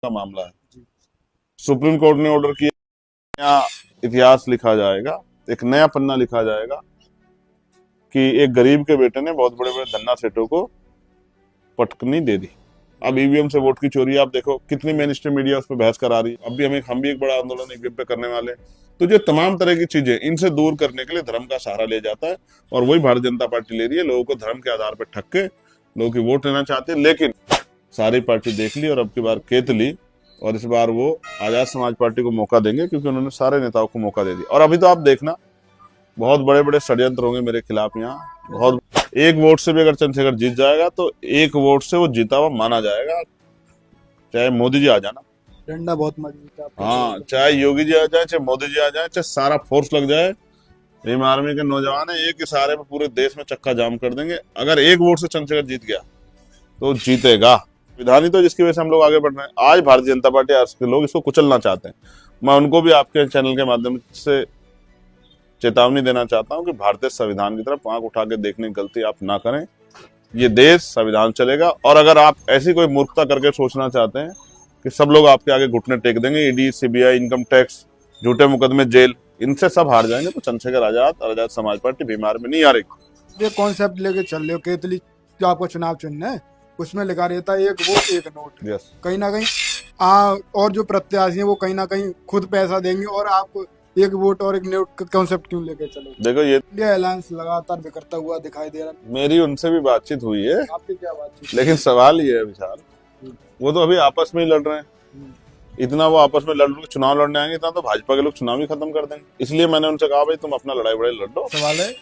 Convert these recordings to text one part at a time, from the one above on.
का मामला है। सुप्रीम कोर्ट ने ऑर्डर किया, नया इतिहास लिखा जाएगा, एक नया पन्ना लिखा जाएगा कि एक गरीब के बेटे ने बहुत बड़े बड़े धन्ना सेठों को पटकनी दे दी। अब ईवीएम से वोट की चोरी, आप देखो कितनी मेन स्ट्रीम मीडिया उस पर बहस करा रही है। अब भी हम भी एक बड़ा आंदोलन ईवीएम पे करने वाले हैं। तो जो तमाम तरह की चीजें, इनसे दूर करने के लिए धर्म का सहारा ले जाता है, और वही भारतीय जनता पार्टी ले रही है। लोगों को धर्म के आधार पर ठग के लोगों की वोट लेना चाहते हैं। लेकिन सारी पार्टी देख ली और अब की बार केत ली, और इस बार वो आजाद समाज पार्टी को मौका देंगे, क्योंकि उन्होंने सारे नेताओं को मौका दे दिया। और अभी तो आप देखना, बहुत बड़े बड़े षड्यंत्र होंगे मेरे खिलाफ यहाँ। बहुत, एक वोट से भी अगर चंद्रशेखर जीत जाएगा तो एक वोट से वो जीता हुआ माना जाएगा, चाहे मोदी जी आ जाना। डंडा बहुत मजबूत है। हाँ, चाहे योगी जी आ जाए, चाहे मोदी जी आ जाए, चाहे सारा फोर्स लग जाए, भीम आर्मी के नौजवान है, एक इशारे में पूरे देश में चक्का जाम कर देंगे। अगर एक वोट से चंद्रशेखर जीत गया तो जीतेगा। विधान ही तो जिसकी वजह से हम लोग आगे बढ़ रहे हैं। आज भारतीय जनता पार्टी, आज के लोग इसको कुचलना चाहते हैं। मैं उनको भी आपके चैनल के माध्यम से चेतावनी देना चाहता हूं कि भारतीय संविधान की तरफ आंख उठा के देखने की गलती आप ना करें। ये देश संविधान चलेगा। और अगर आप ऐसी कोई मूर्खता करके सोचना चाहते हैं कि सब लोग आपके आगे घुटने टेक देंगे, ईडी, सीबीआई, इनकम टैक्स, झूठे मुकदमे, जेल, इनसे सब हार जाएंगे, तो चंद्रशेखर आजाद समाज पार्टी बीमार में नहीं हारेगी। ये कॉन्सेप्ट लेके चल रहे हो केतली जो आपको चुनाव चुनना है, उसमें लिखा रहता है एक वोट एक नोट। यस। कहीं ना कहीं और जो प्रत्याशी हैं वो कहीं ना कहीं खुद पैसा देंगे, और आप एक वोट और एक नोट का कॉन्सेप्ट क्यों लेके चलो? देखो, ये इंडिया अलायंस लगातार बिखरता हुआ दिखाई दे रहा है। मेरी उनसे भी बातचीत हुई है, आपकी क्या बात? लेकिन सवाल ये है विशाल, वो तो अभी आपस में ही लड़ रहे हैं। इतना वो आपस में लड़, चुनाव लड़ने आएंगे इतना तो भाजपा के लोग चुनाव ही खत्म कर देंगे। इसलिए मैंने उनसे कहा, भाई तुम अपना लड़ाई बड़ाई लड़ लो। सवाल है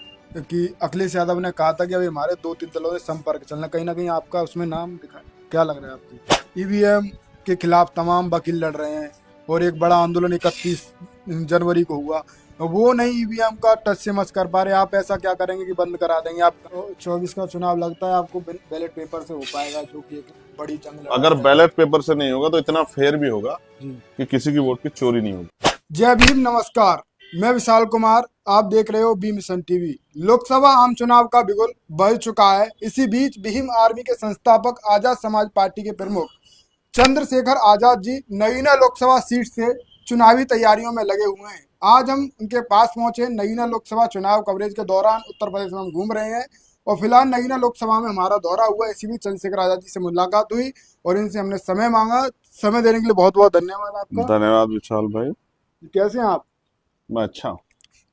कि अखिलेश यादव ने कहा था कि अभी हमारे 2-3 दलों से संपर्क चलना, कहीं ना कहीं आपका उसमें नाम दिखा, क्या लग रहा है आपको? ईवीएम के खिलाफ तमाम वकील लड़ रहे हैं, और एक बड़ा आंदोलन 31 जनवरी को हुआ, वो नहीं ईवीएम का टच से मच कर पा रहे। आप ऐसा क्या करेंगे कि बंद करा देंगे? आप 24 का चुनाव लगता है आपको बैलेट पेपर से हो पाएगा, जो कि एक बड़ी जंग। अगर बैलेट पेपर से नहीं होगा तो इतना फेयर भी होगा कि किसी की वोट की चोरी नहीं होगी। जय भीम, नमस्कार, मैं विशाल कुमार, आप देख रहे हो बी मिशन टीवी। लोकसभा आम चुनाव का बिगुल बज चुका है। इसी बीच भीम आर्मी के संस्थापक आजाद समाज पार्टी के प्रमुख चंद्रशेखर आजाद जी नगीना लोकसभा सीट से चुनावी तैयारियों में लगे हुए हैं। आज हम उनके पास पहुंचे। नगीना लोकसभा चुनाव कवरेज के दौरान उत्तर प्रदेश में हम घूम रहे हैं, और फिलहाल नगीना लोकसभा में हमारा दौरा हुआ। इसी बीच चंद्रशेखर आजाद जी से मुलाकात हुई और इनसे हमने समय मांगा। समय देने के लिए बहुत बहुत धन्यवाद आपका। धन्यवाद विशाल भाई। कैसे हैं आप? मैं अच्छा हूँ।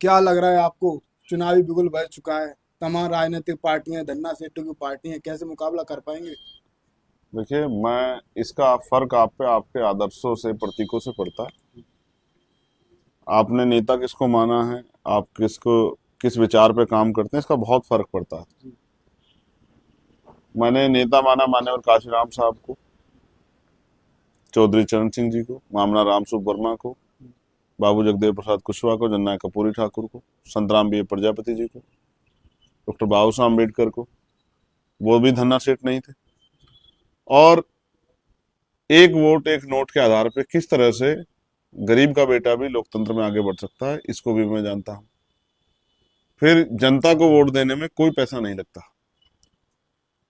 क्या लग रहा है आपको? चुनावी बिगुल बज चुका है, तमाम राजनीतिक पार्टियां, धन्ना सेठों की पार्टी है, कैसे मुकाबला कर पाएंगे? देखिए, मैं इसका फर्क आप पे आपके आदर्शों से, प्रतीकों से पड़ता है। आपने नेता किसको माना है, आप किस विचार पे काम करते हैं, इसका बहुत फर्क पड़ता है। मैंने नेता माना मान्यवर काशीराम साहब को, चौधरी चरण सिंह जी को, मामला रामसूप वर्मा को, बाबू जगदेव प्रसाद कुशवाहा को, जननायक कपूरी ठाकुर को, संतराम बी प्रजापति जी को, डॉक्टर बाबू साहब अम्बेडकर को। वो भी धन्ना सेठ नहीं थे। और एक वोट एक नोट के आधार पे किस तरह से गरीब का बेटा भी लोकतंत्र में आगे बढ़ सकता है, इसको भी मैं जानता हूं। फिर जनता को वोट देने में कोई पैसा नहीं लगता।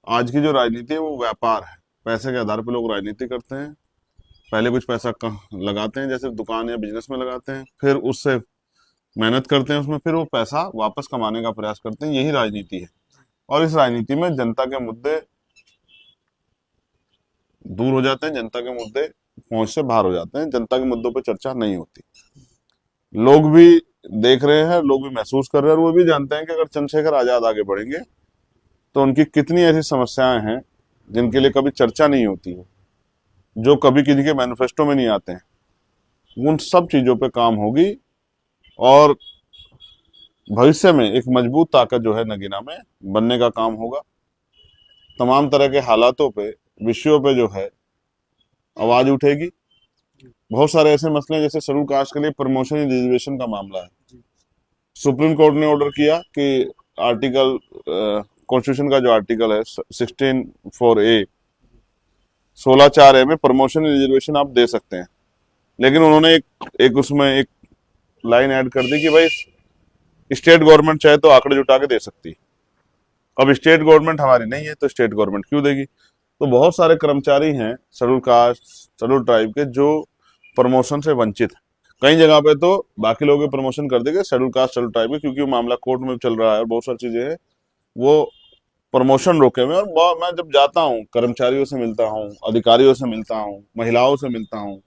आज की जो राजनीति है वो व्यापार है। पैसे के आधार पे लोग राजनीति करते हैं। पहले कुछ पैसा लगाते हैं, जैसे दुकान या बिजनेस में लगाते हैं, फिर उससे मेहनत करते हैं उसमें, फिर वो पैसा वापस कमाने का प्रयास करते हैं। यही राजनीति है। और इस राजनीति में जनता के मुद्दे दूर हो जाते हैं, जनता के मुद्दे पहुंच से बाहर हो जाते हैं, जनता के मुद्दों पर चर्चा नहीं होती। लोग भी देख रहे हैं, लोग भी महसूस कर रहे हैं, और वो भी जानते हैं कि अगर चंद्रशेखर आजाद आगे बढ़ेंगे तो उनकी कितनी ऐसी समस्याएं हैं जिनके लिए कभी चर्चा नहीं होती है, जो कभी किसी के मैनिफेस्टो में नहीं आते हैं, उन सब चीजों पे काम होगी। और भविष्य में एक मजबूत ताकत जो है नगीना में बनने का काम होगा। तमाम तरह के हालातों पे, विषयों पे जो है आवाज उठेगी। बहुत सारे ऐसे मसले जैसे शेड्यूल कास्ट के लिए प्रमोशन रिजर्वेशन का मामला है। सुप्रीम कोर्ट ने ऑर्डर किया कि आर्टिकल कॉन्स्टिट्यूशन का जो आर्टिकल है 16(4)(a), 16(4)(a) में प्रमोशन रिजर्वेशन आप दे सकते हैं। लेकिन उन्होंने एक उसमें एक लाइन ऐड कर दी कि भाई स्टेट गवर्नमेंट चाहे तो आंकड़े जुटा के दे सकती है। अब स्टेट गवर्नमेंट हमारी नहीं है तो स्टेट गवर्नमेंट क्यों देगी? तो बहुत सारे कर्मचारी हैं शेड्यूल कास्ट शेड्यूल ट्राइब के जो प्रमोशन से वंचित हैं। कई जगह पे तो बाकी लोगों के प्रमोशन कर देंगे शेड्यूल कास्ट शेड्यूल ट्राइब के, क्योंकि वो मामला कोर्ट में चल रहा है और बहुत सारी चीजें हैं, वो प्रमोशन रोके हुए हैं। और मैं जब जाता हूँ कर्मचारियों से मिलता हूँ, अधिकारियों से मिलता हूँ, महिलाओं से मिलता हूँ,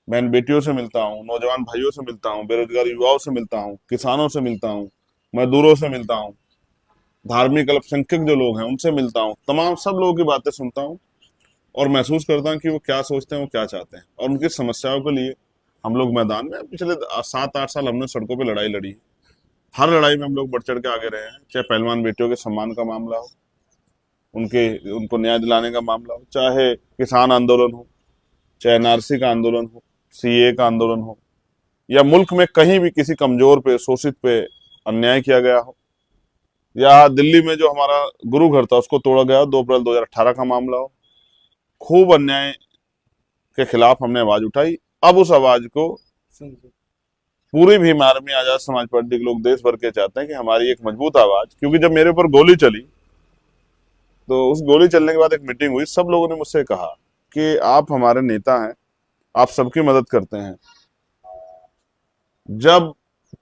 बहन बेटियों से मिलता हूँ, नौजवान भाइयों से मिलता हूँ, बेरोजगार युवाओं से मिलता हूँ, किसानों से मिलता हूँ, मजदूरों से मिलता हूँ, धार्मिक अल्पसंख्यक जो लोग हैं उनसे मिलता हूँ, तमाम सब लोगों की बातें सुनता हूँ और महसूस करता हूँ कि वो क्या सोचते हैं, वो क्या चाहते हैं, और उनकी समस्याओं के लिए हम लोग मैदान में पिछले 7-8 साल हमने सड़कों पे लड़ाई लड़ी। हर लड़ाई में हम लोग बढ़ चढ़ के आगे रहे हैं, चाहे पहलवान बेटियों के सम्मान का मामला हो, उनको न्याय दिलाने का मामला हो, चाहे किसान आंदोलन हो, चाहे एनआरसी का आंदोलन हो, सीए का आंदोलन हो, या मुल्क में कहीं भी किसी कमजोर पे शोषित पे अन्याय किया गया हो, या दिल्ली में जो हमारा गुरु घर था उसको तोड़ा गया 2 अप्रैल 2018 का मामला हो। खूब अन्याय के खिलाफ हमने आवाज उठाई। अब उस आवाज को पूरी भीम आर्मी आजाद समाज पार्टी के लोग देश भर के चाहते हैं कि हमारी एक मजबूत आवाज, क्योंकि जब मेरे ऊपर गोली चली तो उस गोली चलने के बाद एक मीटिंग हुई, सब लोगों ने मुझसे कहा कि आप हमारे नेता हैं, आप सबकी मदद करते हैं, जब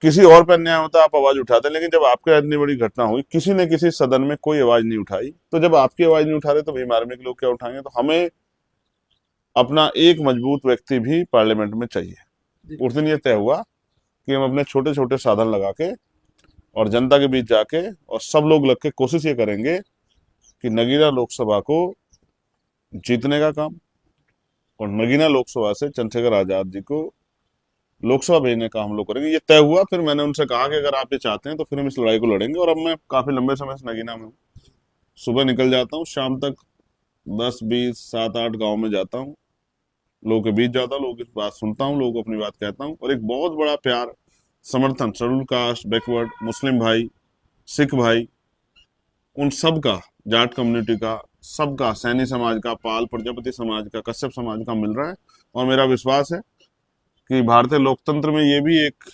किसी और पर अन्याय होता है आप आवाज उठाते हैं, लेकिन जब आपके इतनी बड़ी घटना हुई किसी ने किसी सदन में कोई आवाज नहीं उठाई, तो जब आपकी आवाज नहीं उठा रहे तो भीम आर्मी के लोग क्या उठाएंगे? तो हमें अपना एक मजबूत व्यक्ति भी पार्लियामेंट में चाहिए। उस दिन ये तय हुआ कि हम अपने छोटे छोटे साधन लगा के और जनता के बीच जाके और सब लोग लग के कोशिश ये करेंगे कि नगीना लोकसभा को जीतने का काम, और नगीना लोकसभा से चंद्रशेखर आजाद जी को लोकसभा भेजने का हम लोग करेंगे। ये तय हुआ। फिर मैंने उनसे कहा कि अगर आप ये चाहते हैं तो फिर हम इस लड़ाई को लड़ेंगे। और अब मैं काफी लंबे समय से नगीना में हूँ, सुबह निकल जाता हूँ, शाम तक 10-20 7-8 गांव में जाता हूँ, लोगों के बीच जाता हूँ, लोगों की बात सुनता हूँ, लोगों को अपनी बात कहता हूँ, और एक बहुत बड़ा प्यार समर्थन शेड्यूल कास्ट, बैकवर्ड, मुस्लिम भाई, सिख भाई, उन सब का, जाट कम्युनिटी का, सबका, सैनी समाज का, पाल प्रजापति समाज का, कश्यप समाज का मिल रहा है। और मेरा विश्वास है कि भारतीय लोकतंत्र में ये भी एक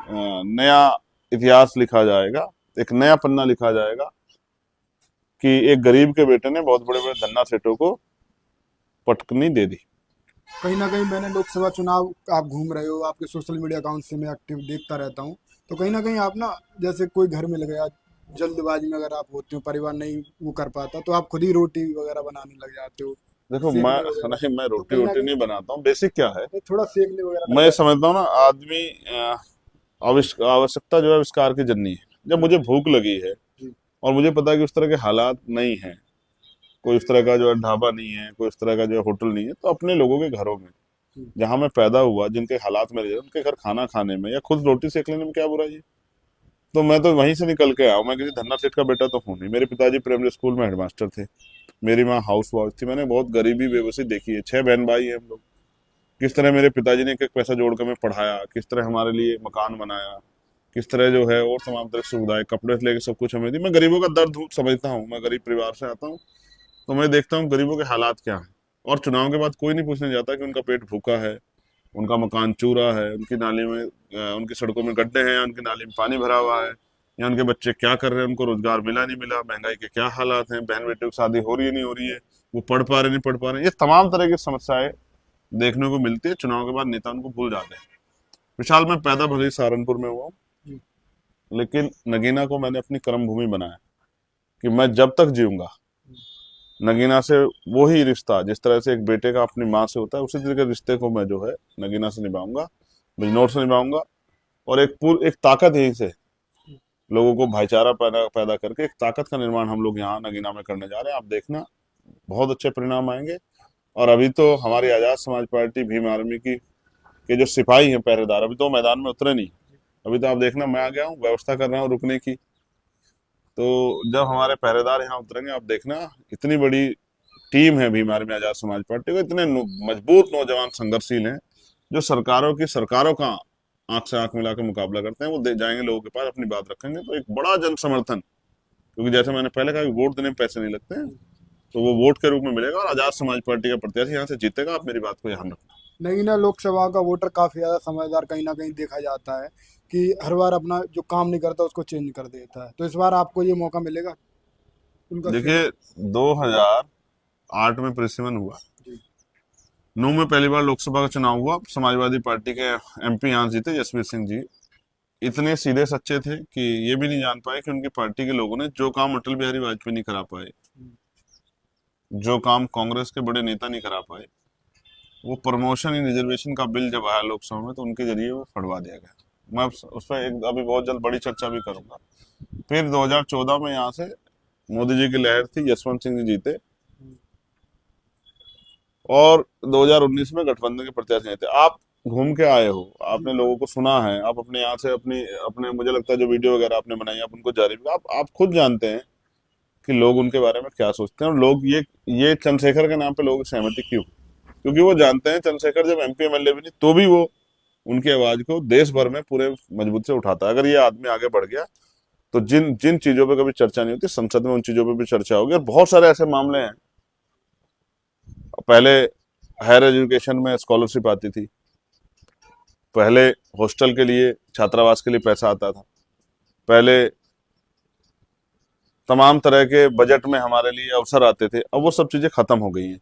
नया इतिहास लिखा जाएगा, एक नया पन्ना लिखा जाएगा कि एक गरीब के बेटे ने बहुत बड़े बड़े धन्ना सेठों को पटकनी दे दी। कहीं ना कहीं मैंने लोकसभा चुनाव आप घूम रहे हो, आपके सोशल मीडिया अकाउंट से मैं एक्टिव देखता रहता हूँ, तो कहीं ना कहीं आप ना जैसे कोई घर में लग गया, जल्दबाजी में अगर आप होते हो, परिवार नहीं वो कर पाता, तो आप खुद ही रोटी वगैरह बनाने लग जाते हो, देखो सेकने मैं वगैरह। नहीं, मैं तो रोटी कहीं ना वोटी कहीं नहीं बनाता हूँ। बेसिक क्या है, तो थोड़ा सेकने वगैरह लग मैं जाते समझता हूँ ना, आदमी आवश्यकता जो है आविष्कार की जननी है। जब हैं। मुझे भूख लगी है जी और मुझे पता है कि उस तरह के हालात नहीं है, कोई उस तरह का जो है ढाबा नहीं है, कोई उस तरह का जो है होटल नहीं है, तो अपने लोगों के घरों में जी जहां मैं पैदा हुआ, जिनके हालात मेरे जैसे, उनके घर खाना खाने में या खुद रोटी सेक लेने में क्या बुराई है? तो मैं तो वहीं से निकल के आया हूं। मैं किसी धन्ना सेठ का बेटा तो हूं नहीं। मेरे पिताजी प्राइमरी स्कूल में हेडमास्टर थे, मेरी माँ हाउस वाइफ थी। मैंने बहुत गरीबी बेबसी देखी है। 6 बहन भाई हैं हम लोग। किस तरह मेरे पिताजी ने एक एक पैसा जोड़ कर हमें पढ़ाया, किस तरह हमारे लिए मकान बनाया, किस तरह जो है और तमाम तरह की सुविधाएं, कपड़े से लेकर सब कुछ हमें दी। मैं गरीबों का दर्द समझता हूँ, मैं गरीब परिवार से आता हूँ, तो मैं देखता हूँ गरीबों के हालात क्या हैं। और चुनाव के बाद कोई नहीं पूछने जाता कि उनका पेट भूखा है, उनका मकान चूरा है, उनकी नाली में उनकी सड़कों में गड्ढे हैं, उनकी नाली में पानी भरा हुआ है, या उनके बच्चे क्या कर रहे हैं, उनको रोजगार मिला नहीं मिला, महंगाई के क्या हालात हैं, बहन बेटियों की शादी हो रही है नहीं हो रही है, वो पढ़ पा रहे नहीं पढ़ पा रहे हैं। ये तमाम तरह की समस्याएं देखने को मिलती है। चुनाव के बाद नेता उनको भूल जाते हैं। विशाल, मैं पैदा भले ही सहारनपुर में हुआ हूँ, जी लेकिन नगीना को मैंने अपनी कर्म भूमि बनाया कि मैं जब तक जीऊंगा नगीना से वही रिश्ता, जिस तरह से एक बेटे का अपनी माँ से होता है, उसी तरह के रिश्ते को मैं जो है नगीना से निभाऊंगा, बिजनौर से निभाऊंगा। और एक ताकत यहीं से लोगों को भाईचारा पैदा पैदा करके एक ताकत का निर्माण हम लोग यहाँ नगीना में करने जा रहे हैं। आप देखना बहुत अच्छे परिणाम आएंगे। और अभी तो हमारी आजाद समाज पार्टी भीम आर्मी की के जो सिपाही हैं, पहरेदार, अभी तो मैदान में उतरे नहीं। अभी तो आप देखना, मैं आ गया हूँ, व्यवस्था कर रहा हूँ रुकने की। तो जब हमारे पहरेदार यहाँ उतरेंगे, आप देखना इतनी बड़ी टीम है भीम आर्मी आजाद समाज पार्टी को, इतने मजबूत नौजवान संघर्षशील हैं जो सरकारों का आंख से आंख मिला के मुकाबला करते हैं। वो जाएंगे लोगों के पास, अपनी बात रखेंगे, तो एक बड़ा जन समर्थन, क्योंकि जैसे मैंने पहले कहा कि वोट देने में पैसे नहीं लगते हैं, तो वो वोट के रूप में मिलेगा और आजाद समाज पार्टी का प्रत्याशी यहाँ से जीतेगा। आप मेरी बात को ध्यान रखना। नगीना लोकसभा का वोटर काफी ज्यादा समझदार कहीं ना कहीं देखा जाता है कि हर बार अपना जो काम नहीं करता उसको चेंज कर देता है, तो इस बार आपको ये मौका मिलेगा उनका देखिए, 2018 8 में परिसीमन हुआ, जी। 9 में पहली बार लोकसभा का चुनाव हुआ, समाजवादी पार्टी के एमपी यहाँ जीते जसवीर सिंह जी। इतने सीधे सच्चे थे कि ये भी नहीं जान पाए कि उनकी पार्टी के लोगों ने जो काम अटल बिहारी वाजपेयी नहीं करा पाए, जो काम कांग्रेस के बड़े नेता नहीं करा पाए, वो प्रमोशन इन रिजर्वेशन का बिल जब आया लोकसभा में तो उनके जरिए वो फड़वा दिया गया। मैं उस पर एक अभी बहुत जल्द बड़ी चर्चा भी करूंगा। फिर 2014 में यहाँ से मोदी जी की लहर थी, यशवंत सिंह जी जीते, और 2019 में गठबंधन के प्रत्याशी नहीं थे। आप घूम के आए हो, आपने लोगों को सुना है, आप अपने यहाँ से अपने मुझे लगता है जो वीडियो वगैरह आपने बनाई आप उनको जारी भी, आप खुद जानते हैं कि लोग उनके बारे में क्या सोचते हैं, और लोग ये चंद्रशेखर के नाम पे लोगों की सहमति क्यों? क्योंकि वो जानते हैं चंद्रशेखर जब एमपी एमएलए भी नहीं तो भी वो उनकी आवाज को देश भर में पूरे मजबूत से उठाता है। अगर ये आदमी आगे बढ़ गया तो जिन जिन चीजों पे कभी चर्चा नहीं होती संसद में उन चीजों पे भी चर्चा होगी। और बहुत सारे ऐसे मामले हैं, पहले हायर एजुकेशन में स्कॉलरशिप आती थी, पहले हॉस्टल के लिए छात्रावास के लिए पैसा आता था, पहले तमाम तरह के बजट में हमारे लिए अवसर आते थे। अब वो सब चीजें खत्म हो गई हैं।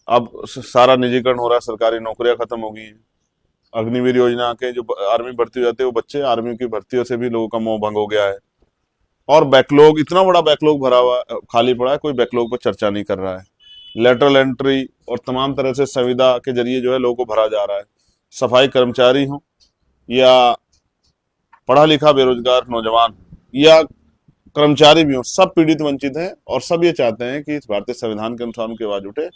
अब सारा निजीकरण हो रहा है, सरकारी नौकरियां खत्म हो गई हैं। अग्निवीर योजना के जो आर्मी भर्ती हो जाते हैं वो बच्चे, आर्मी की भर्तियों से भी लोगों का मोह भंग हो गया है। और बैकलॉग, इतना बड़ा बैकलॉग भरा हुआ खाली पड़ा है, कोई बैकलॉग पर चर्चा नहीं कर रहा है। लेटरल एंट्री और तमाम तरह से संविदा के जरिए जो है लोगों को भरा जा रहा है। सफाई कर्मचारी हो या पढ़ा लिखा बेरोजगार नौजवान या कर्मचारी भी हो, सब पीड़ित वंचित हैं, और सब ये चाहते हैं कि इस भारतीय संविधान के अनुसार उनकी आवाज उठे।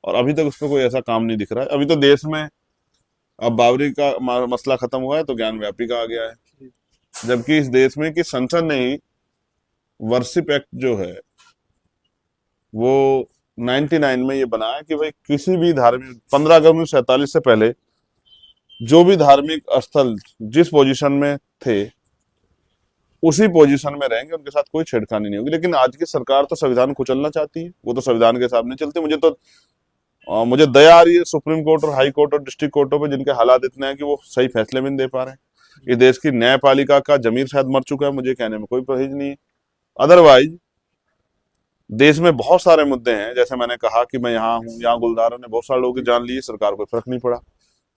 और अभी तक उस पर कोई ऐसा काम नहीं दिख रहा है। अभी तो देश में अब बाबरी का मसला खत्म हुआ है तो ज्ञान व्यापी का आ गया है, जबकि इस देश में कि संसद ने ही वर्शिप एक्ट जो है वो 99 में ये बनाया कि भाई किसी भी धार्मिक 15 अगस्त 1947 से पहले जो भी धार्मिक स्थल जिस पोजीशन में थे उसी पोजीशन में रहेंगे, उनके साथ कोई छेड़खानी नहीं होगी। लेकिन आज की सरकार तो संविधान कुचलना चाहती है, वो तो संविधान के हिसाब नहीं चलती। मुझे दया आ रही है सुप्रीम कोर्ट और हाई कोर्ट और डिस्ट्रिक्ट कोर्टों पे, जिनके हालात इतने हैं कि वो सही फैसले भी नहीं दे पा रहे हैं। ये देश की न्यायपालिका का जमीर शायद मर चुका है, मुझे कहने में कोई परहेज नहीं है। अदरवाइज देश में बहुत सारे मुद्दे हैं, जैसे मैंने कहा कि मैं यहाँ हूँ, यहाँ गुलदारों ने बहुत सारे लोगों की जान ली है, सरकार को फर्क नहीं पड़ा।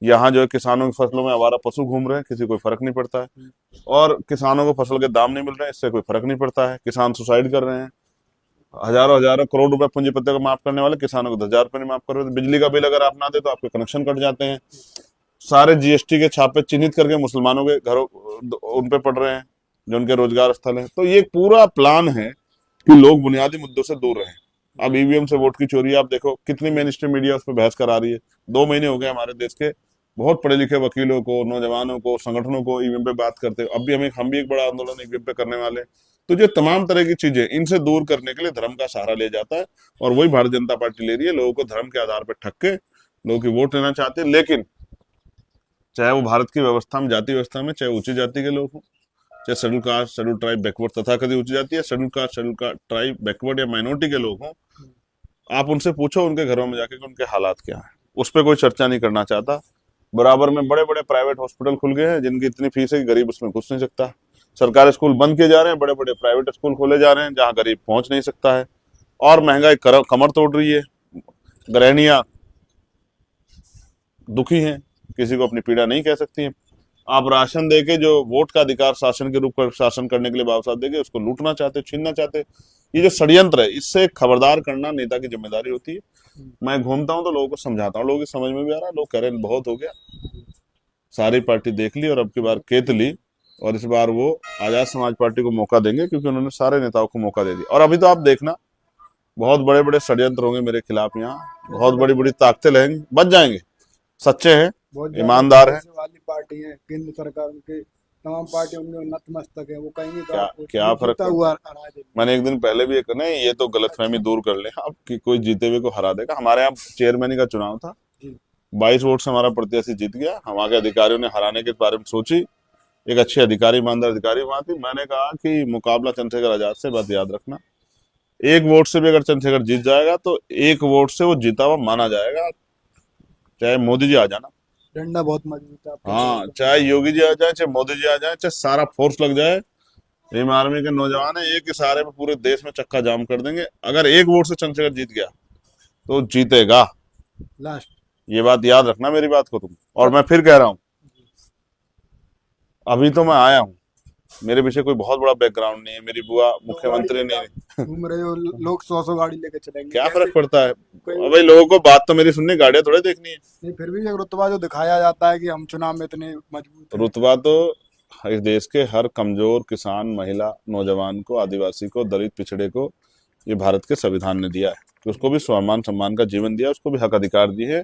यहाँ जो है किसानों की फसलों में आवारा पशु घूम रहे हैं, किसी कोई फर्क नहीं पड़ता है। और किसानों को फसल के दाम नहीं मिल रहे हैं, इससे कोई फर्क नहीं पड़ता है। किसान सुसाइड कर रहे हैं, हजारों हजारों करोड़ रुपए पूंजीपति को माफ करने वाले किसानों को 10,000 रुपए नहीं माफ कर रहे। बिजली का बिल अगर आप ना दे तो आपके कनेक्शन कट जाते हैं। सारे जीएसटी के छापे चिन्हित करके मुसलमानों के घरों उन पे पड़ रहे हैं जो उनके रोजगार स्थल है। तो ये पूरा प्लान है कि लोग बुनियादी मुद्दों से दूर रहें। अब ईवीएम से वोट की चोरी आप देखो, कितनी मेन स्ट्रीम मीडिया उस पर बहस करा रही है। 2 महीने हो गए हमारे देश के बहुत पढ़े लिखे वकीलों को, नौजवानों को, संगठनों को ईवीएम पे बात करते हैं। अब भी हम भी एक बड़ा आंदोलन ईवीएम पे करने वाले हैं। तो जो तमाम तरह की चीजें इनसे दूर करने के लिए धर्म का सहारा ले जाता है, और वही भारतीय जनता पार्टी ले रही है। लोगों को धर्म के आधार पर ठग के लोगों की वोट लेना चाहते हैं। लेकिन चाहे वो भारत की व्यवस्था में, जाति व्यवस्था में, चाहे ऊंची जाति के लोग हों, चाहे schedule caste, schedule tribe, backward तथा कभी ऊंची जाति है, schedule caste, schedule tribe, backward या माइनॉरिटी के लोग हों, आप उनसे पूछो उनके घरों में जाके कि उनके हालात क्या है। उस पर कोई चर्चा नहीं करना चाहता। बराबर में बड़े बड़े प्राइवेट हॉस्पिटल खुल गए हैं जिनकी इतनी फीस है कि गरीब उसमें घुस नहीं सकता। सरकारी स्कूल बंद किए जा रहे हैं, बड़े बड़े प्राइवेट स्कूल खोले जा रहे हैं जहां गरीब पहुंच नहीं सकता है। और महंगाई कमर तोड़ रही है। गृहिणियां दुखी हैं, किसी को अपनी पीड़ा नहीं कह सकती हैं। आप राशन देके जो वोट का अधिकार शासन के रूप में शासन करने के लिए बाबा देंगे, उसको लूटना चाहते, छीनना चाहते। ये जो षड्यंत्र है, इससे खबरदार करना नेता की जिम्मेदारी होती है। मैं घूमता हूं तो लोगों को समझाता हूँ, लोगों की समझ में भी आ रहा है। लोग कह रहे हैं बहुत हो गया, सारी पार्टी देख ली और अब की बार केत ली, और इस बार वो आजाद समाज पार्टी को मौका देंगे क्योंकि उन्होंने सारे नेताओं को मौका दे दिया। और अभी तो आप देखना बहुत बड़े बड़े षड्यंत्र होंगे मेरे खिलाफ, यहाँ बहुत बड़ी बड़ी ताकतें रहेंगी, बच जाएंगे। सच्चे हैं, ईमानदार है। वाली पार्टी है, केंद्र सरकार उनके तमाम पार्टी उनके नतमस्तक है। वो कहेंगे क्या फर्क हुआ। मैंने एक दिन पहले भी एक नहीं, ये तो गलतफहमी दूर कर ले अब कि कोई जीते हुए को हरा देगा। हमारे यहाँ चेयरमैन का चुनाव था, 22 वोट से हमारा प्रत्याशी जीत गया। हमारे अधिकारियों ने हराने के बारे में सोची, एक अच्छे अधिकारी, ईमानदार अधिकारी वहां थी। मैंने कहा कि मुकाबला चंद्रशेखर आजाद से, बात याद रखना, 1 वोट से भी अगर चंद्रशेखर जीत जाएगा तो 1 वोट से वो जीता हुआ माना जाएगा, चाहे मोदी जी आ जाना। डंडा बहुत मजबूत है। हाँ, चाहे योगी जी आ जाए, चाहे मोदी जी आ जाए, चाहे सारा फोर्स लग जाए, भीम आर्मी के नौजवान है, एक इशारे पे पूरे देश में चक्का जाम कर देंगे। अगर 1 वोट से चंद्रशेखर जीत गया तो जीतेगा। लास्ट। ये बात याद रखना मेरी बात को तुम। और मैं फिर कह रहा हूं, अभी तो मैं आया हूं, मेरे पीछे कोई बहुत बड़ा बैकग्राउंड नहीं है, मेरी बुआ मुख्यमंत्री नहीं। घूम रहे हो, लोग 100 गाड़ी लेके चलेंगे, क्या कैसे? फर्क पड़ता है कोई भाई, लोगों को बात तो मेरी सुननी, गाड़ियां थोड़े देखनी है। नहीं, फिर भी एक रुतबा जो दिखाया जाता है कि हम चुनाव में इतने मजबूत हैं। रुतबा तो इस देश के हर कमजोर किसान, महिला, नौजवान को, आदिवासी को, दलित पिछड़े को ये भारत के संविधान ने दिया है कि उसको भी स्वाभिमान सम्मान का जीवन दिया, उसको भी हक अधिकार दिए हैं,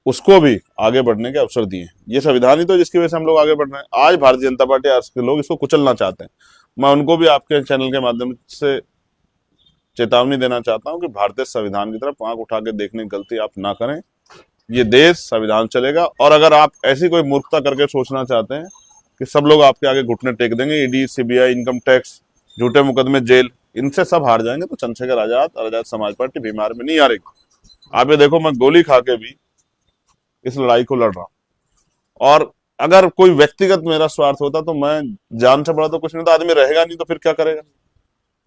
उसको भी आगे बढ़ने के अवसर दिए हैं। ये संविधान ही तो जिसकी वजह से हम लोग आगे बढ़ रहे हैं। आज भारतीय जनता पार्टी, आज के लोग इसको कुचलना चाहते हैं। मैं उनको भी आपके चैनल के माध्यम से चेतावनी देना चाहता हूं कि भारतीय संविधान की तरफ आंख उठा के देखने की गलती आप ना करें। ये देश संविधान चलेगा। और अगर आप ऐसी कोई मूर्खता करके सोचना चाहते हैं कि सब लोग आपके आगे घुटने टेक देंगे, ईडी, सीबीआई, इनकम टैक्स, झूठे मुकदमे, जेल, इनसे सब हार जाएंगे, तो चंद्रशेखर आजाद और आजाद समाज पार्टी बीमार में नहीं हारेगी। आप ये देखो, मैं गोली खा के भी इस लड़ाई को लड़ रहा हूं। और अगर कोई व्यक्तिगत मेरा स्वार्थ होता तो मैं जान से बड़ा तो कुछ नहीं, तो आदमी रहेगा नहीं तो फिर क्या करेगा,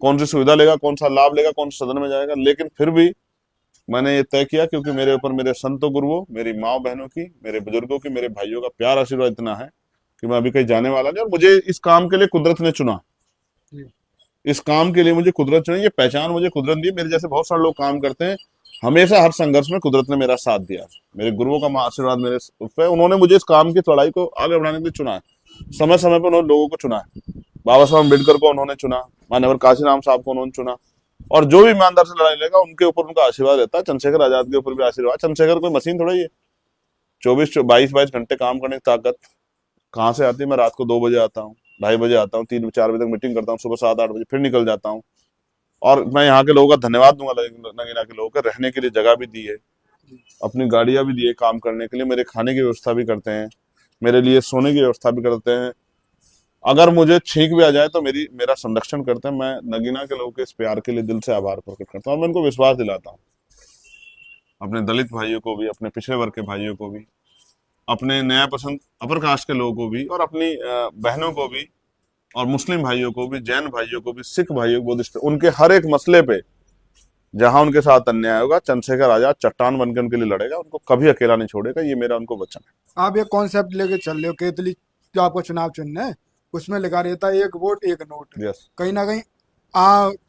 कौन सी सुविधा लेगा, कौन सा लाभ लेगा, कौन सा सदन में जाएगा। लेकिन फिर भी मैंने ये तय किया, क्योंकि मेरे ऊपर मेरे संतों, गुरुओं, मेरी माँ बहनों की, मेरे बुजुर्गों की, मेरे भाइयों का प्यार आशीर्वाद इतना है कि मैं अभी कहीं जाने वाला नहीं। और मुझे इस काम के लिए कुदरत ने चुना, इस काम के लिए मुझे कुदरत चुनी, ये पहचान मुझे कुदरत दी। मेरे जैसे बहुत सारे लोग काम करते हैं, हमेशा हर संघर्ष में कुदरत ने मेरा साथ दिया। मेरे गुरुओं का आशीर्वाद मेरे उस पे, उन्होंने मुझे इस काम की लड़ाई को आगे बढ़ाने के लिए चुना है। समय समय पर उन्होंने लोगों को चुना है। बाबा साहब अम्बेडकर को उन्होंने चुना, मान्यवर काशीराम साहब को उन्होंने चुना। और जो भी ईमानदार से लड़ाई लेगा उनके ऊपर उनका आशीर्वाद रहता है। चंद्रशेखर आजाद के ऊपर भी आशीर्वाद। चंद्रशेखर कोई मशीन थोड़ा ही है, 22 घंटे काम करने की ताकत कहाँ से आती है। मैं रात को 2 बजे आता हूँ, 2:30 बजे आता हूँ, 3-4 बजे तक मीटिंग करता हूँ, सुबह 7-8 बजे फिर निकल जाता हूँ। और मैं यहाँ के लोगों का धन्यवाद दूंगा, नगीना के लोगों को रहने के लिए जगह भी दी है, अपनी गाड़ियां भी दी है काम करने के लिए, मेरे खाने की व्यवस्था भी करते हैं, मेरे लिए सोने की व्यवस्था भी करते हैं। अगर मुझे छींक भी आ जाए तो मेरा संरक्षण करते हैं। मैं नगीना के लोगों के इस प्यार के लिए दिल से आभार प्रकट करता हूँ। और मैं उनको विश्वास दिलाता हूँ, अपने दलित भाइयों को भी, अपने पिछड़े वर्ग के भाइयों को भी, अपने न्याय पसंद अपर कास्ट के लोगों को भी, और अपनी बहनों को भी, और मुस्लिम भाइयों को भी, जैन भाइयों को भी, सिख भाइयों को, बुद्धिस्ट, उनके हर एक मसले पे जहां उनके साथ अन्याय होगा, चंद्रशेखर आजाद चट्टान बनकर उनके लिए लड़ेगा, उनको कभी अकेला नहीं छोड़ेगा। ये मेरा उनको वचन है। आप ये कॉन्सेप्ट लेके चल रहे हो, केतली जो आपको चुनाव चुनना है उसमें लिखा रहता है 1 वोट 1 नोट। यस। कहीं ना कहीं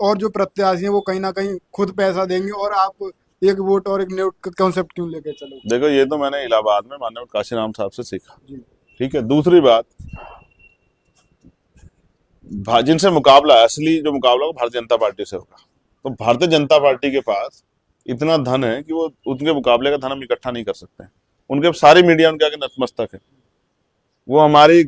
और जो प्रत्याशी हैं वो कहीं ना कहीं खुद पैसा देंगे, और आप 1 वोट और 1 नोट का कॉन्सेप्ट क्यों लेके चलो? देखो, ये तो मैंने इलाहाबाद में माननीय काशीराम साहब से सीखा। जी। ठीक है। दूसरी बात, जिनसे मुकाबला है, असली जो मुकाबला हो भारतीय जनता पार्टी से होगा। तो भारतीय जनता पार्टी के पास इतना धन है कि वो उनके मुकाबले का धन हम इकट्ठा नहीं कर सकते हैं। उनके सारी मीडिया उनके आगे नतमस्तक है। वो हमारी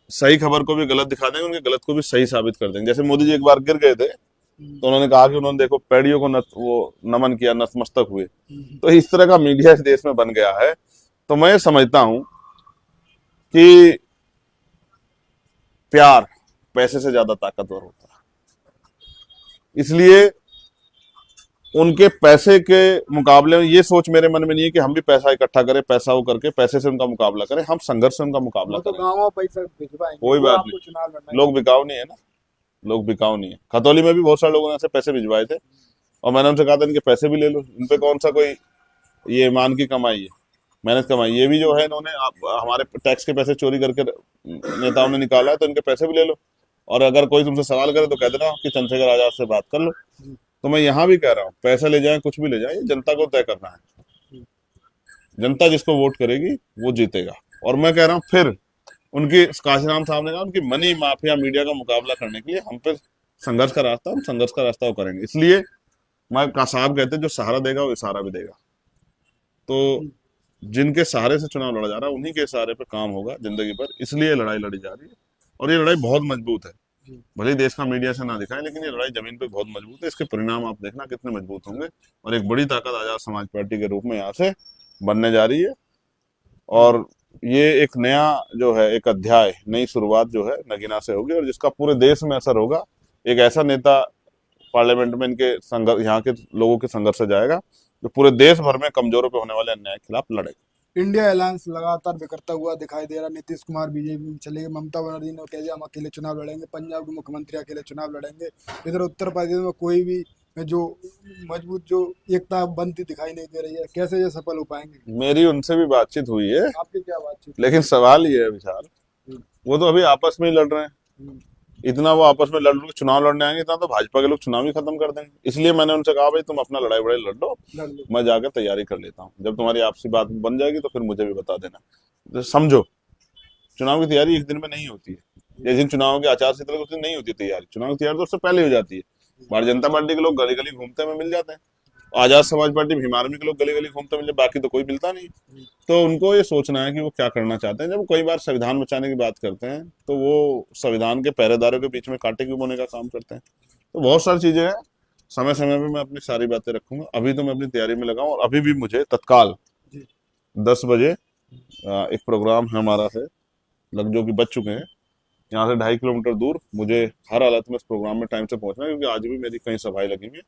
सही खबर को भी गलत दिखा देंगे, उनके गलत को भी सही साबित कर देंगे। जैसे मोदी जी एक बार गिर गए थे तो उन्होंने कहा कि उन्होंने देखो पैड़ियों को वो नमन किया, नतमस्तक हुए। तो इस तरह का मीडिया इस देश में बन गया है। तो मैं समझता हूं कि प्यार पैसे से ज्यादा ताकतवर होता है। इसलिए उनके पैसे के मुकाबले में ये सोच मेरे मन में नहीं है कि हम भी पैसा इकट्ठा करें, पैसा वो करके पैसे से उनका मुकाबला करें। हम संघर्ष से उनका मुकाबला वो तो करें। गाँव में पैसा भिजवाएंगे, कोई वो बात आपको नहीं, चुनाव लड़ना है। लोग बिकाऊ नहीं है ना, लोग बिकाऊ नहीं है। खतौली में भी बहुत सारे लोगों ने ऐसे पैसे भिजवाए थे और मैंने उनसे कहा था इनके पैसे भी ले लो, इन पे कौन सा कोई ये ईमान की कमाई है, मेहनत कमाई। ये भी जो है इन्होंने हमारे टैक्स के पैसे चोरी करके नेताओं ने निकाला है, तो इनके पैसे भी ले लो। और अगर कोई तुमसे सवाल करे तो कह देना कि चंद्रशेखर आजाद से बात कर लो। तो मैं यहाँ भी कह रहा हूँ, पैसा ले जाए, कुछ भी ले जाए, ये जनता को तय करना है। जनता जिसको वोट करेगी वो जीतेगा। और मैं कह रहा हूँ फिर, उनकी काशीराम साहब ने कहा उनकी मनी माफिया मीडिया का मुकाबला करने के लिए हम पे संघर्ष का रास्ता, हम संघर्ष का रास्ता वो करेंगे। इसलिए मैं साहब कहते हैं जो सहारा देगा वो इशारा भी देगा। तो जिनके सहारे से चुनाव लड़ा जा रहा है उन्हीं के सहारे पे काम होगा जिंदगी भर। इसलिए लड़ाई लड़ी जा रही है और ये लड़ाई बहुत मजबूत है। भले देश का मीडिया से ना दिखाए, लेकिन ये लड़ाई जमीन पे बहुत मजबूत है। इसके परिणाम आप देखना कितने मजबूत होंगे। और एक बड़ी ताकत आजाद समाज पार्टी के रूप में यहाँ से बनने जा रही है। और ये एक नया जो है, एक अध्याय, नई शुरुआत जो है नगीना से होगी, और जिसका पूरे देश में असर होगा। एक ऐसा नेता पार्लियामेंट में इनके संघर्ष, यहाँ के लोगों के संघर्ष से जाएगा जो पूरे देश भर में कमजोरों पे होने वाले अन्याय के खिलाफ लड़ेगा। इंडिया अलायंस लगातार बिखरता हुआ दिखाई दे रहा। नीतीश कुमार बीजेपी में चले गए, ममता बनर्जी ने कह दिया हम अकेले चुनाव लड़ेंगे, पंजाब के मुख्यमंत्री अकेले चुनाव लड़ेंगे। इधर उत्तर प्रदेश में कोई भी जो मजबूत जो एकता बनती दिखाई नहीं दे रही है, कैसे ये सफल हो पाएंगे? मेरी उनसे भी बातचीत हुई है, आपकी क्या बातचीत? लेकिन सवाल ये है विशाल, हम्म, वो तो अभी आपस में ही लड़ रहे हैं। हम्म, इतना वो आपस में लड़ लड़ के चुनाव लड़ने आएंगे, इतना तो भाजपा के लोग चुनाव ही खत्म कर देंगे। इसलिए मैंने उनसे कहा भाई तुम अपना लड़ाई बड़ाई लड़ लो, लड़ लो। मैं जाकर तैयारी कर लेता हूँ। जब तुम्हारी आपसी बात बन जाएगी तो फिर मुझे भी बता देना। तो समझो, चुनाव की तैयारी एक दिन में नहीं होती है। जिस दिन चुनाव की आचार संहिता उस दिन नहीं होती तैयारी। चुनाव की तैयारी तो उससे पहले हो जाती है। भारतीय जनता पार्टी के लोग गली गली घूमते हुए मिल जाते हैं, आजाद समाज पार्टी भीम आर्मी के लोग गली गली घूमते मिले, बाकी तो कोई मिलता नहीं। तो उनको ये सोचना है कि वो क्या करना चाहते हैं। जब कई बार संविधान बचाने की बात करते हैं तो वो संविधान के पहरेदारों के बीच में कांटे क्यों बोने का काम करते हैं। तो बहुत सारी चीजें हैं, समय समय पे मैं अपनी सारी बातें रखूंगा। अभी तो मैं अपनी तैयारी में लगा हूं, और अभी भी मुझे तत्काल जी 10 बजे एक प्रोग्राम है हमारा है लग जो कि बच चुके हैं, यहाँ से 2.5 किलोमीटर दूर। मुझे हर हालत में इस प्रोग्राम में टाइम से पहुंचना है, क्योंकि आज भी मेरी कई सभाएं लगी हुई है,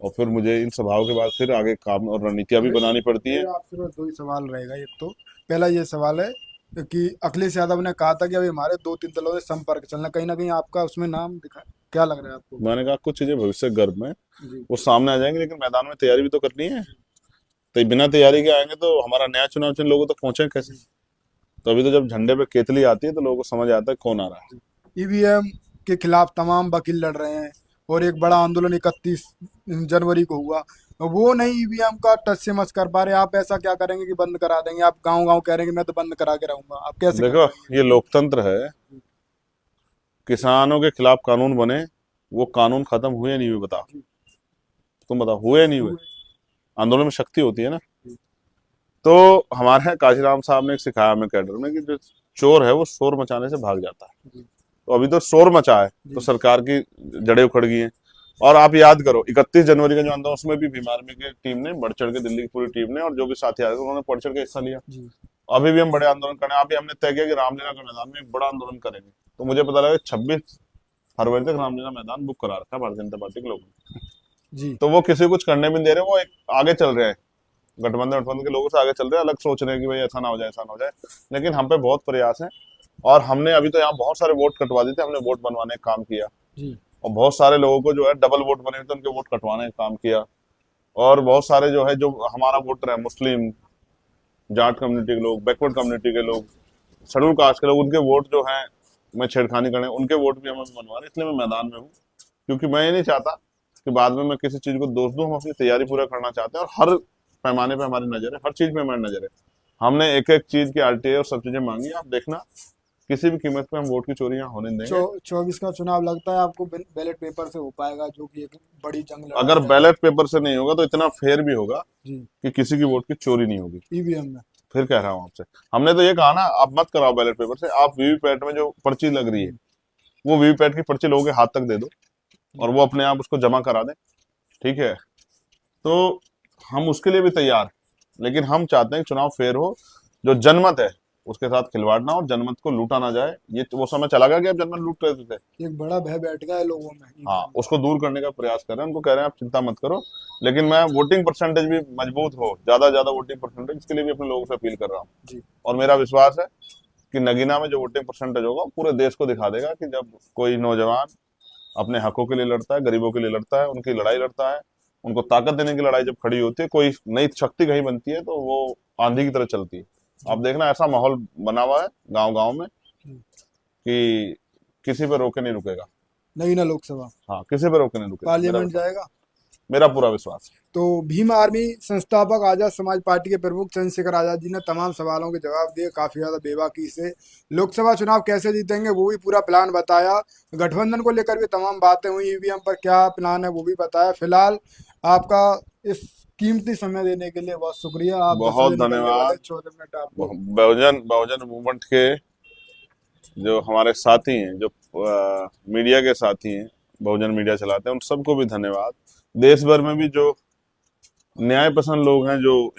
और फिर मुझे इन सभाओं के बाद फिर आगे काम और रणनीतियां भी बनानी पड़ती है। मेरा आपसे बस दो ही सवाल रहेगा। एक तो पहला ये सवाल है कि अखिलेश यादव ने कहा था कि अभी हमारे 2-3 दलों से संपर्क चलना, कहीं ना कहीं आपका उसमें नाम दिखा, क्या लग रहा है आपको? मैंने कहा कुछ चीजें भविष्य गर्भ में जी वो सामने आ जाएंगे, लेकिन मैदान में तैयारी भी तो करनी है। तो बिना तैयारी के आएंगे तो हमारा नया चुनाव चिन्ह लोगों तक पहुंचे कैसे। तो अभी तो जब झंडे पे केतली आती है तो लोगों को समझ आता है कौन आ रहा है। ईवीएम के खिलाफ तमाम वकील लड़ रहे हैं, और एक बड़ा आंदोलन 31 जनवरी को हुआ, वो नहीं ईवीएम का टच से मस कर पा रहे। आप ऐसा क्या करेंगे कि बंद करा देंगे? आप गांव गांव कह रहे हैं कि मैं तो बंद करा के रहूंगा, आप कैसे कर देखो, पाएंगे? ये लोकतंत्र है, किसानों के खिलाफ कानून बने, वो कानून खत्म हुए नहीं हुए, बताओ तुम बताओ, हुए नहीं हुए? आंदोलन में शक्ति होती है ना। तो हमारे यहाँ काशीराम साहब ने एक सिखाया हमें कैडर में कि जो चोर है वो शोर मचाने से भाग जाता है। तो अभी तो शोर मचा है, तो सरकार की जड़ें उखड़ गई हैं। और आप याद करो 31 जनवरी का जो आंदोलन, उसमें भी भीम आर्मी की टीम ने बढ़ चढ़ के, दिल्ली की पूरी टीम ने, और जो भी साथी आए थे उन्होंने बढ़ चढ़ के हिस्सा लिया। जी अभी भी हम बड़े आंदोलन करें। अभी हमने तय किया कि रामलीला के मैदान में एक बड़ा आंदोलन करेंगे। तो मुझे पता लगा 26 फरवरी तक रामलीला मैदान बुक करा रखा है भारतीय जनता पार्टी के लोगों ने। जी तो वो किसी को कुछ करने भी नहीं दे रहे, वो एक आगे चल रहे हैं, गठबंधन के लोगों से आगे चल रहे हैं, अलग सोच रहे हैं कि भाई ऐसा ना हो जाए, ऐसा ना हो जाए। लेकिन हम पे बहुत प्रयास है, और हमने अभी तो यहाँ बहुत सारे वोट कटवा दिए थे, हमने वोट बनवाने का काम किया। जी और बहुत सारे लोगों को जो है डबल वोट बने थे, उनके वोट कटवाने का काम किया। और बहुत सारे जो है, जो हमारा वोटर है, मुस्लिम, जाट कम्युनिटी के लोग, बैकवर्ड कम्युनिटी के लोग, शेड्यूल कास्ट के लोग, उनके वोट जो है मैं छेड़खानी करने, उनके वोट भी हमें बनवा रहे। इसलिए मैं मैदान में हूँ, क्योंकि मैं ये नहीं चाहता कि बाद में मैं किसी चीज को दोष दूं। हम अपनी तैयारी पूरा करना चाहते हैं, और हर पैमाने पे हमारी नजर है, हर चीज पे हमारी नजर है। हमने एक एक चीज की आरटीआई और सब चीजें मांगी है। आप देखना, किसी भी कीमत पे हम वोट की चोरी यहाँ होने नहीं देंगे। 24 का चुनाव लगता है आपको बैलेट पेपर से हो पाएगा, जो कि एक बड़ी जंग लड़ा अगर जाएगी? बैलेट पेपर से नहीं होगा तो इतना फेयर भी होगा जी कि किसी की वोट की चोरी नहीं होगी। ईवीएम में। फिर कह रहा हूँ आपसे, हमने तो ये कहा ना, आप मत कराओ बैलेट पेपर से, आप वीवीपैट में जो पर्ची लग रही है, वो वीवीपैट की पर्ची लोगों के हाथ तक दे दो, और वो अपने आप उसको जमा करा दें, ठीक है। तो हम उसके लिए भी तैयार, लेकिन हम चाहते हैं कि चुनाव फेयर हो। जो जनमत है उसके साथ खिलवाड़ ना हो, जनमत को लूटा ना जाए। ये वो समय चला गया कि अब जनमत लूट रहे थे। एक बड़ा भय बैठ गया है लोगों में हाँ, ईवीएम। उसको दूर करने का प्रयास कर रहे हैं, उनको कह रहे हैं आप चिंता मत करो। लेकिन मैं वोटिंग परसेंटेज भी मजबूत हो, ज्यादा वोटिंग परसेंटेज, इसके लिए भी अपने लोगों से अपील कर रहा हूँ। जी और मेरा विश्वास है कि नगीना में जो वोटिंग परसेंटेज होगा, पूरे देश को दिखा देगा कि जब कोई नौजवान अपने हकों के लिए लड़ता है, गरीबों के लिए लड़ता है, उनकी लड़ाई लड़ता है, उनको ताकत देने की लड़ाई जब खड़ी होती है, कोई नई शक्ति कहीं बनती है, तो वो आंधी की तरह चलती है। आप देखना, ऐसा माहौल बना हुआ है गांव गांव में कि किसी पे रोके नहीं रुकेगा। नई ना लोकसभा हाँ, किसी पे रोके नहीं रुकेगा, पार्लियामेंट जाएगा। मेरा पूरा विश्वास है। तो भीम आर्मी संस्थापक आजाद समाज पार्टी के प्रमुख चंद्रशेखर आजाद जी ने तमाम सवालों के जवाब दिए, काफी ज्यादा बेबाकी से। लोकसभा चुनाव कैसे जीतेंगे वो भी पूरा प्लान बताया। गठबंधन को लेकर भी तमाम बातें हुई, ईवीएम पर क्या प्लान है वो भी बताया। फिलहाल आपका इस कीमती समय देने के लिए बहुत शुक्रिया। आप 10 बहुत बजे निकलने वाले धन्यवाद। हैं, 14 मिनट आपको। बहुजन मूवमेंट के जो हमारे साथी हैं, जो मीडिया के साथी हैं, बहुजन मीडिया चलाते हैं, उन सबको भी धन्यवाद। देश भर में भी जो न्याय पसंद लोग हैं, जो